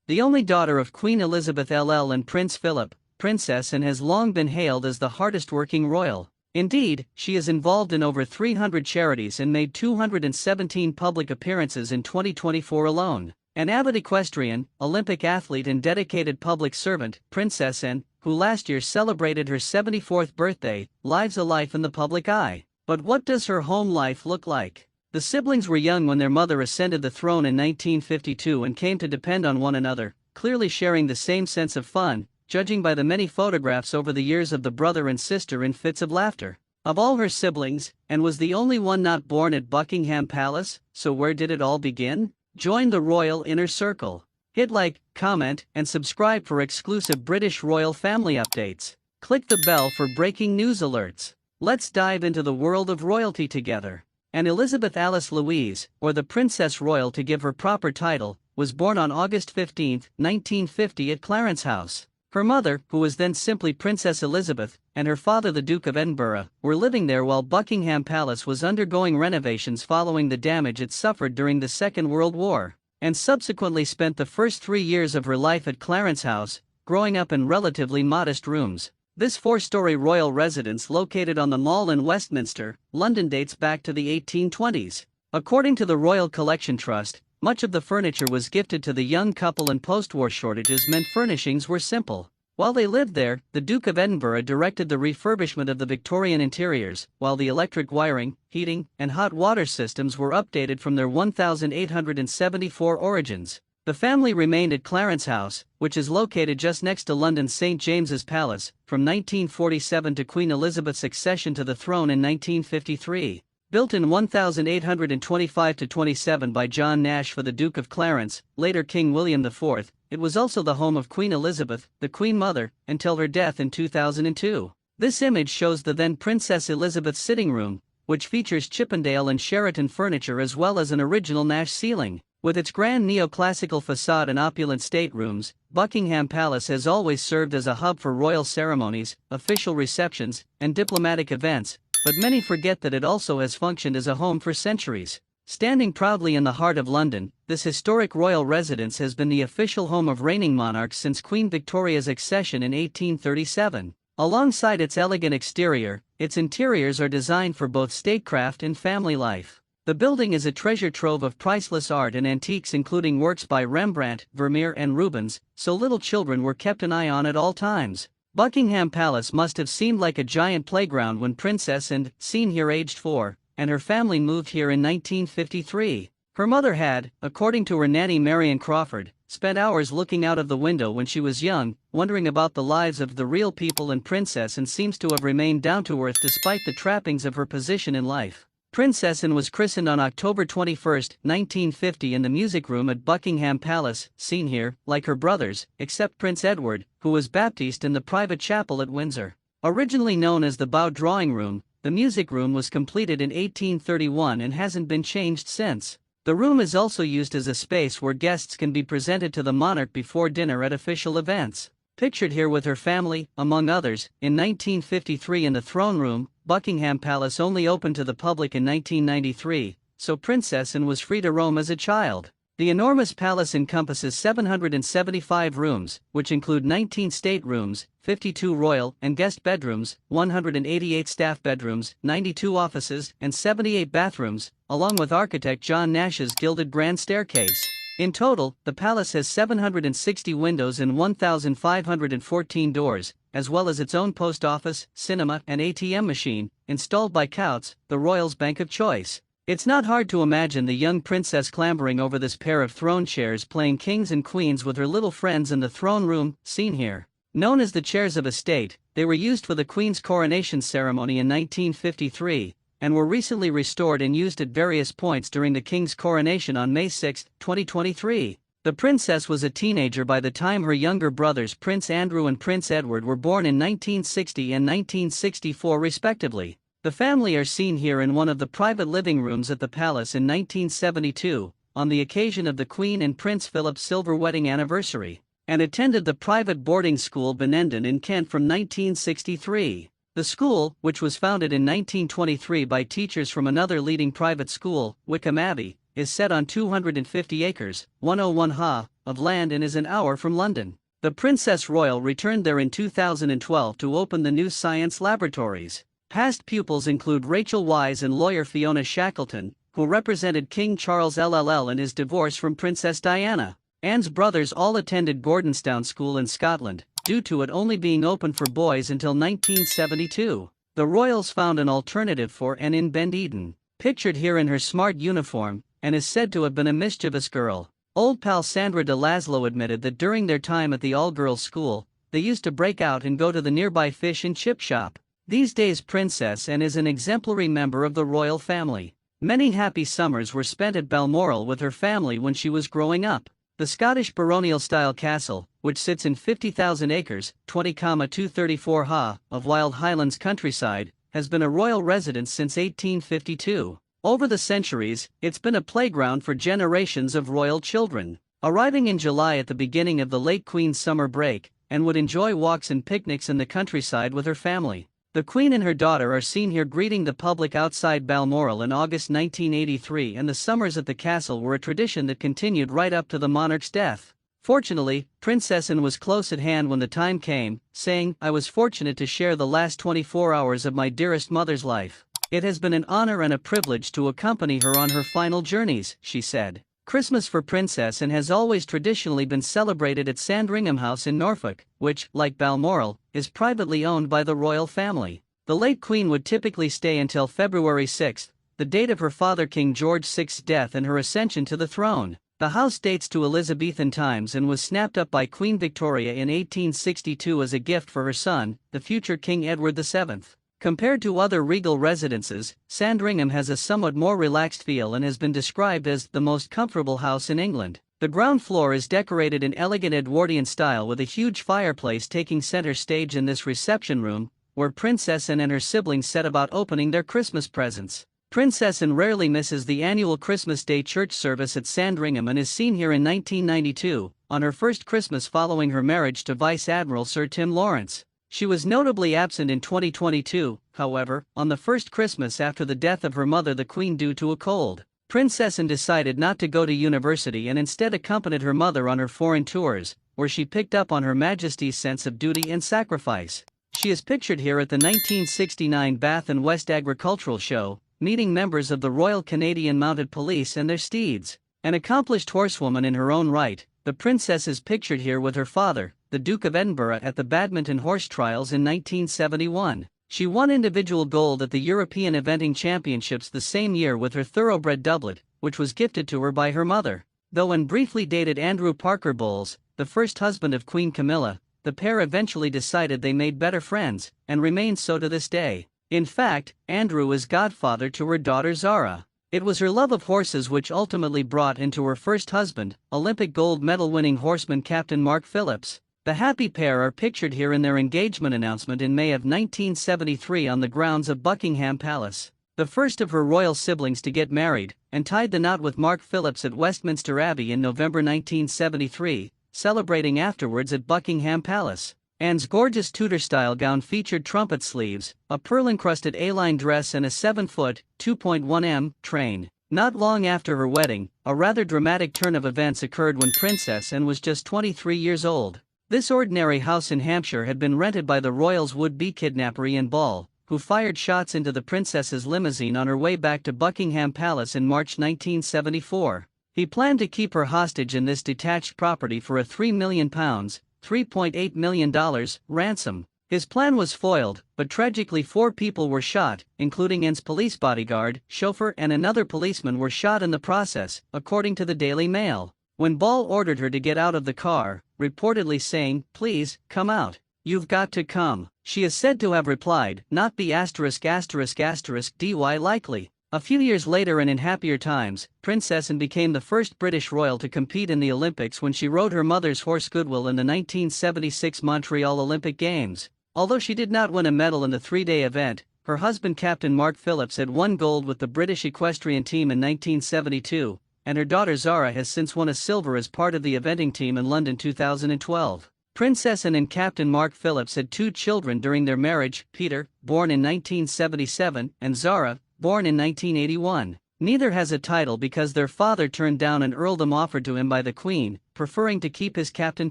the only daughter of Queen Elizabeth LL and Prince Philip, Princess Anne has long been hailed as the hardest-working royal. Indeed, she is involved in over 300 charities and made 217 public appearances in 2024 alone. An avid equestrian, Olympic athlete and dedicated public servant, Princess Anne, who last year celebrated her 74th birthday, lives a life in the public eye. But what does her home life look like? The siblings were young when their mother ascended the throne in 1952 and came to depend on one another, clearly sharing the same sense of fun, judging by the many photographs over the years of the brother and sister in fits of laughter. Of all her siblings, Anne was the only one not born at Buckingham Palace, so where did it all begin? Join the royal inner circle. Hit like, comment, and subscribe for exclusive British royal family updates. Click the bell for breaking news alerts. Let's dive into the world of royalty together. Anne Elizabeth Alice Louise, or the Princess Royal to give her proper title, was born on August 15, 1950 at Clarence House. Her mother, who was then simply Princess Elizabeth, and her father the Duke of Edinburgh, were living there while Buckingham Palace was undergoing renovations following the damage it suffered during the Second World War, and subsequently spent the first 3 years of her life at Clarence House, growing up in relatively modest rooms. This 4-story royal residence located on the Mall in Westminster, London dates back to the 1820s. According to the Royal Collection Trust, much of the furniture was gifted to the young couple and post-war shortages meant furnishings were simple. While they lived there, the Duke of Edinburgh directed the refurbishment of the Victorian interiors, while the electric wiring, heating, and hot water systems were updated from their 1874 origins. The family remained at Clarence House, which is located just next to London's St. James's Palace, from 1947 to Queen Elizabeth's accession to the throne in 1953. Built in 1825-27 by John Nash for the Duke of Clarence, later King William IV, it was also the home of Queen Elizabeth, the Queen Mother, until her death in 2002. This image shows the then Princess Elizabeth sitting room, which features Chippendale and Sheraton furniture as well as an original Nash ceiling. With its grand neoclassical facade and opulent staterooms, Buckingham Palace has always served as a hub for royal ceremonies, official receptions, and diplomatic events, but many forget that it also has functioned as a home for centuries. Standing proudly in the heart of London, this historic royal residence has been the official home of reigning monarchs since Queen Victoria's accession in 1837. Alongside its elegant exterior, its interiors are designed for both statecraft and family life. The building is a treasure trove of priceless art and antiques including works by Rembrandt, Vermeer and Rubens, so little children were kept an eye on at all times. Buckingham Palace must have seemed like a giant playground when Princess Anne, seen here aged 4, and her family moved here in 1953. Her mother had, according to her nanny Marion Crawford, spent hours looking out of the window when she was young, wondering about the lives of the real people, and Princess Anne seems to have remained down to earth despite the trappings of her position in life. Princess Anne was christened on October 21, 1950 in the music room at Buckingham Palace, seen here, like her brothers, except Prince Edward, who was baptized in the private chapel at Windsor. Originally known as the Bow Drawing Room, the music room was completed in 1831 and hasn't been changed since. The room is also used as a space where guests can be presented to the monarch before dinner at official events. Pictured here with her family, among others, in 1953 in the throne room, Buckingham Palace only opened to the public in 1993, so Princess Anne was free to roam as a child. The enormous palace encompasses 775 rooms, which include 19 staterooms, 52 royal and guest bedrooms, 188 staff bedrooms, 92 offices, and 78 bathrooms, along with architect John Nash's gilded grand staircase. In total, the palace has 760 windows and 1,514 doors, as well as its own post office, cinema, and ATM machine, installed by Coutts, the royals' bank of choice. It's not hard to imagine the young princess clambering over this pair of throne chairs playing kings and queens with her little friends in the throne room, seen here. Known as the chairs of estate, they were used for the Queen's coronation ceremony in 1953, and were recently restored and used at various points during the King's coronation on May 6, 2023. The princess was a teenager by the time her younger brothers Prince Andrew and Prince Edward were born in 1960 and 1964 respectively. The family are seen here in one of the private living rooms at the palace in 1972, on the occasion of the Queen and Prince Philip's silver wedding anniversary, and attended the private boarding school Benenden in Kent from 1963. The school, which was founded in 1923 by teachers from another leading private school, Wickham Abbey, is set on 250 acres, 101 ha, of land and is an hour from London. The Princess Royal returned there in 2012 to open the new science laboratories. Past pupils include Rachel Wise and lawyer Fiona Shackleton, who represented King Charles LLL in his divorce from Princess Diana. Anne's brothers all attended Gordonstoun School in Scotland, due to it only being open for boys until 1972. The royals found an alternative for Anne in Bend Eden, pictured here in her smart uniform, and is said to have been a mischievous girl. Old pal Sandra de Laszlo admitted that during their time at the all-girls school, they used to break out and go to the nearby fish and chip shop. These days Princess Anne is an exemplary member of the royal family. Many happy summers were spent at Balmoral with her family when she was growing up. The Scottish baronial-style castle, which sits in 50,000 acres, 20,234 ha, of wild Highlands countryside, has been a royal residence since 1852. Over the centuries, it's been a playground for generations of royal children. Arriving in July at the beginning of the late Queen's summer break, Anne would enjoy walks and picnics in the countryside with her family. The Queen and her daughter are seen here greeting the public outside Balmoral in August 1983, and the summers at the castle were a tradition that continued right up to the monarch's death. Fortunately, Princess Anne was close at hand when the time came, saying, "I was fortunate to share the last 24 hours of my dearest mother's life. It has been an honor and a privilege to accompany her on her final journeys," she said. Christmas for Princess Anne has always traditionally been celebrated at Sandringham House in Norfolk, which, like Balmoral, is privately owned by the royal family. The late Queen would typically stay until February 6, the date of her father King George VI's death and her ascension to the throne. The house dates to Elizabethan times and was snapped up by Queen Victoria in 1862 as a gift for her son, the future King Edward VII. Compared to other regal residences, Sandringham has a somewhat more relaxed feel and has been described as the most comfortable house in England. The ground floor is decorated in elegant Edwardian style with a huge fireplace taking center stage in this reception room, where Princess Anne and her siblings set about opening their Christmas presents. Princess Anne rarely misses the annual Christmas Day church service at Sandringham and is seen here in 1992, on her first Christmas following her marriage to Vice Admiral Sir Tim Lawrence. She was notably absent in 2022, however, on the first Christmas after the death of her mother the Queen due to a cold. Princess Anne decided not to go to university and instead accompanied her mother on her foreign tours, where she picked up on Her Majesty's sense of duty and sacrifice. She is pictured here at the 1969 Bath and West Agricultural Show, meeting members of the Royal Canadian Mounted Police and their steeds. An accomplished horsewoman in her own right, the princess is pictured here with her father, the Duke of Edinburgh, at the badminton horse trials in 1971. She won individual gold at the European Eventing Championships the same year with her thoroughbred doublet, which was gifted to her by her mother. Though Anne briefly dated Andrew Parker Bowles, the first husband of Queen Camilla, the pair eventually decided they made better friends, and remain so to this day. In fact, Andrew is godfather to her daughter Zara. It was her love of horses which ultimately brought into her first husband, Olympic gold medal-winning horseman Captain Mark Phillips. The happy pair are pictured here in their engagement announcement in May of 1973 on the grounds of Buckingham Palace. The first of her royal siblings to get married, and tied the knot with Mark Phillips at Westminster Abbey in November 1973, celebrating afterwards at Buckingham Palace. Anne's gorgeous Tudor-style gown featured trumpet sleeves, a pearl-encrusted A-line dress and a 7-foot, 2.1 m, train. Not long after her wedding, a rather dramatic turn of events occurred when Princess Anne was just 23 years old. This ordinary house in Hampshire had been rented by the royals' would-be kidnapper Ian Ball, who fired shots into the princess's limousine on her way back to Buckingham Palace in March 1974. He planned to keep her hostage in this detached property for a £3 million, $3.8 million, ransom. His plan was foiled, but tragically 4 people were shot, including Anne's police bodyguard, chauffeur and another policeman were shot in the process, according to the Daily Mail. When Ball ordered her to get out of the car, reportedly saying, "Please, come out. You've got to come," she is said to have replied, "Not be ************************** dy likely." A few years later and in happier times, Princess Anne became the first British royal to compete in the Olympics when she rode her mother's horse Goodwill in the 1976 Montreal Olympic Games. Although she did not win a medal in the 3-day event, her husband Captain Mark Phillips had won gold with the British equestrian team in 1972, and her daughter Zara has since won a silver as part of the eventing team in London 2012. Princess Anne and Captain Mark Phillips had 2 children during their marriage, Peter, born in 1977, and Zara, born in 1981. Neither has a title because their father turned down an earldom offered to him by the Queen, preferring to keep his captain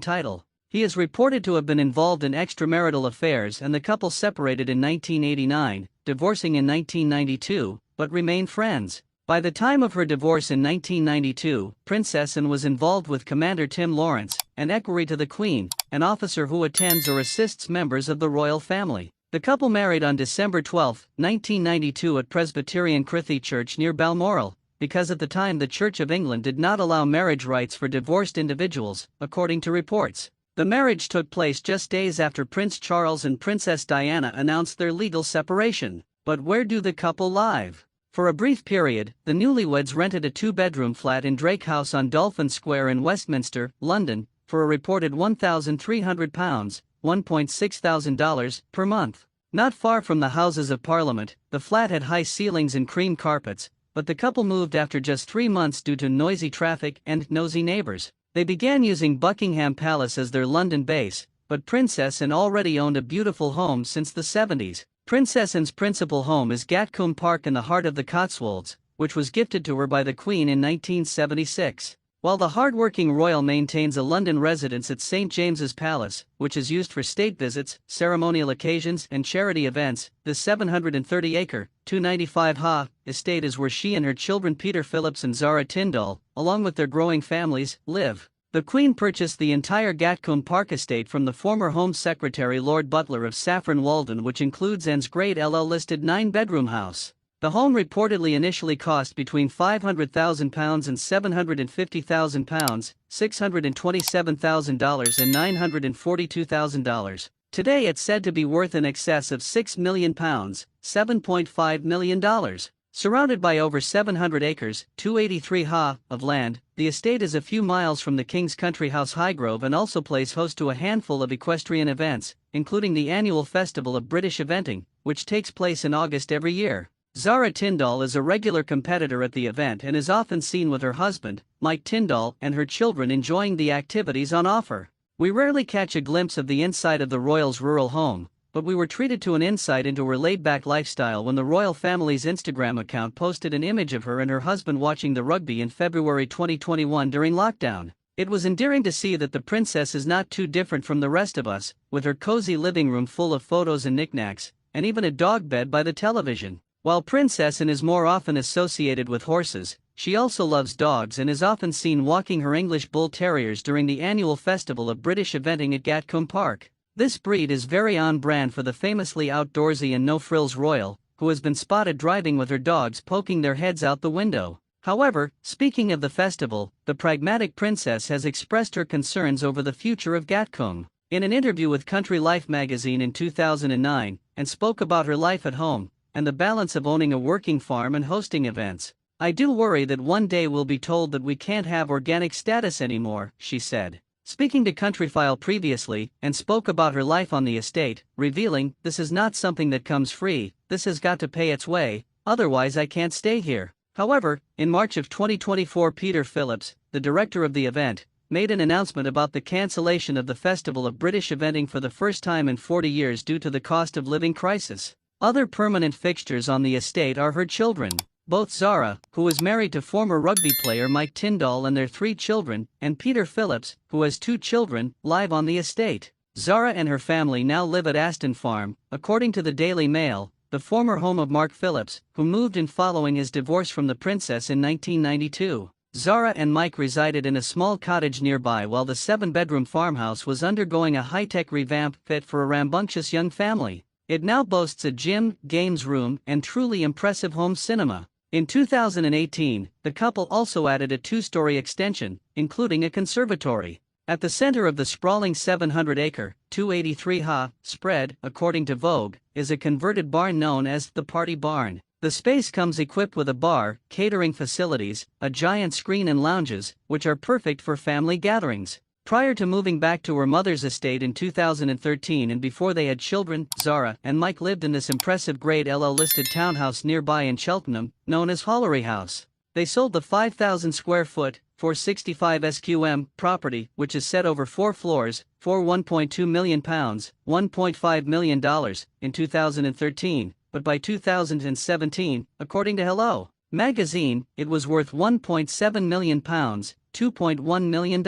title. He is reported to have been involved in extramarital affairs, and the couple separated in 1989, divorcing in 1992, but remained friends. By the time of her divorce in 1992, Princess Anne was involved with Commander Tim Lawrence, an equerry to the Queen, an officer who attends or assists members of the royal family. The couple married on December 12, 1992 at Presbyterian Crithy Church near Balmoral, because at the time the Church of England did not allow marriage rights for divorced individuals, according to reports. The marriage took place just days after Prince Charles and Princess Diana announced their legal separation. But where do the couple live? For a brief period, the newlyweds rented a two-bedroom flat in Drake House on Dolphin Square in Westminster, London, for a reported £1,300, $1,600 per month. Not far from the Houses of Parliament, the flat had high ceilings and cream carpets, but the couple moved after just 3 months due to noisy traffic and nosy neighbors. They began using Buckingham Palace as their London base, but Princess Anne already owned a beautiful home since the 70s. Princess Anne's principal home is Gatcombe Park in the heart of the Cotswolds, which was gifted to her by the Queen in 1976. While the hard-working royal maintains a London residence at St James's Palace, which is used for state visits, ceremonial occasions and charity events, the 730-acre, 295-ha estate is where she and her children Peter Phillips and Zara Tyndall, along with their growing families, live. The Queen purchased the entire Gatcombe Park estate from the former Home Secretary Lord Butler of Saffron Walden, which includes Anne's Grade LL-listed 9-bedroom house. The home reportedly initially cost between £500,000 and £750,000, $627,000 and $942,000. Today it's said to be worth in excess of £6 million, $7.5 million. Surrounded by over 700 acres, 283 ha, of land, the estate is a few miles from the King's Country House Highgrove and also plays host to a handful of equestrian events, including the annual Festival of British Eventing, which takes place in August every year. Zara Tyndall is a regular competitor at the event and is often seen with her husband, Mike Tyndall, and her children enjoying the activities on offer. We rarely catch a glimpse of the inside of the royals' rural home, but we were treated to an insight into her laid-back lifestyle when the royal family's Instagram account posted an image of her and her husband watching the rugby in February 2021 during lockdown. It was endearing to see that the princess is not too different from the rest of us, with her cozy living room full of photos and knickknacks, and even a dog bed by the television. While Princess Anne is more often associated with horses, she also loves dogs and is often seen walking her English Bull Terriers during the annual Festival of British Eventing at Gatcombe Park. This breed is very on brand for the famously outdoorsy and no-frills royal, who has been spotted driving with her dogs poking their heads out the window. However, speaking of the festival, the pragmatic princess has expressed her concerns over the future of Gatcombe. In an interview with Country Life magazine in 2009, and spoke about her life at home, and the balance of owning a working farm and hosting events. "I do worry that one day we'll be told that we can't have organic status anymore," she said. Speaking to Countryfile previously, and spoke about her life on the estate, revealing, "This is not something that comes free, this has got to pay its way, otherwise I can't stay here." However, in March of 2024, Peter Phillips, the director of the event, made an announcement about the cancellation of the Festival of British Eventing for the first time in 40 years due to the cost of living crisis. Other permanent fixtures on the estate are her children. Both Zara, who is married to former rugby player Mike Tyndall, and their 3 children, and Peter Phillips, who has 2 children, live on the estate. Zara and her family now live at Aston Farm, according to the Daily Mail, the former home of Mark Phillips, who moved in following his divorce from the princess in 1992. Zara and Mike resided in a small cottage nearby while the 7-bedroom farmhouse was undergoing a high-tech revamp fit for a rambunctious young family. It now boasts a gym, games room, and truly impressive home cinema. In 2018, the couple also added a 2-story extension, including a conservatory. At the center of the sprawling 700-acre, 283-ha spread, according to Vogue, is a converted barn known as the Party Barn. The space comes equipped with a bar, catering facilities, a giant screen and lounges, which are perfect for family gatherings. Prior to moving back to her mother's estate in 2013 and before they had children, Zara and Mike lived in this impressive Grade LL-listed townhouse nearby in Cheltenham, known as Hollery House. They sold the 5,000 square foot, 465 SQM property, which is set over 4 floors, for £1.2 million, $1.5 million, in 2013, but by 2017, according to Hello! magazine, it was worth £1.7 million, $2.1 million.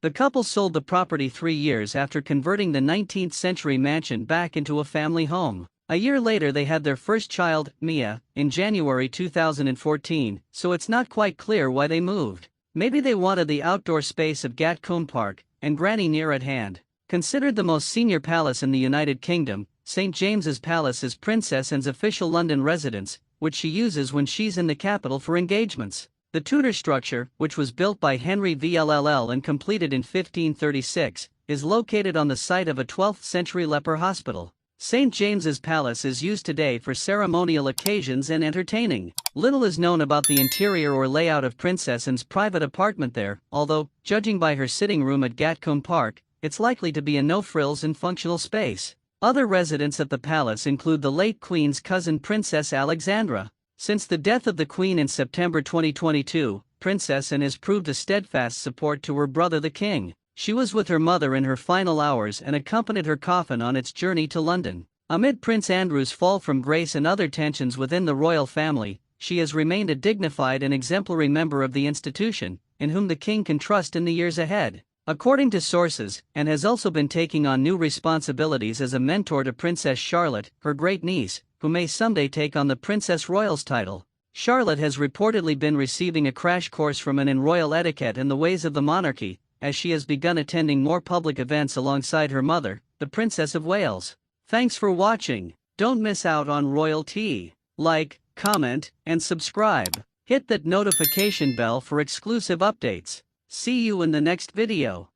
The couple sold the property 3 years after converting the 19th-century mansion back into a family home. A year later they had their first child, Mia, in January 2014, so it's not quite clear why they moved. Maybe they wanted the outdoor space of Gatcombe Park, and Granny near at hand. Considered the most senior palace in the United Kingdom, St. James's Palace is Princess Anne's official London residence, which she uses when she's in the capital for engagements. The Tudor structure, which was built by Henry VLLL and completed in 1536, is located on the site of a 12th-century leper hospital. St. James's Palace is used today for ceremonial occasions and entertaining. Little is known about the interior or layout of Princess Anne's private apartment there, although, judging by her sitting room at Gatcombe Park, it's likely to be a no-frills and functional space. Other residents at the palace include the late Queen's cousin Princess Alexandra. Since the death of the Queen in September 2022, Princess Anne has proved a steadfast support to her brother the King. She was with her mother in her final hours and accompanied her coffin on its journey to London. Amid Prince Andrew's fall from grace and other tensions within the royal family, she has remained a dignified and exemplary member of the institution, in whom the King can trust in the years ahead. According to sources, Anne has also been taking on new responsibilities as a mentor to Princess Charlotte, her great-niece, who may someday take on the Princess Royals title. Charlotte has reportedly been receiving a crash course from Anne in royal etiquette and the ways of the monarchy, as she has begun attending more public events alongside her mother, the Princess of Wales. Thanks for watching. Don't miss out on royalty. Like, comment, and subscribe. Hit that notification bell for exclusive updates. See you in the next video.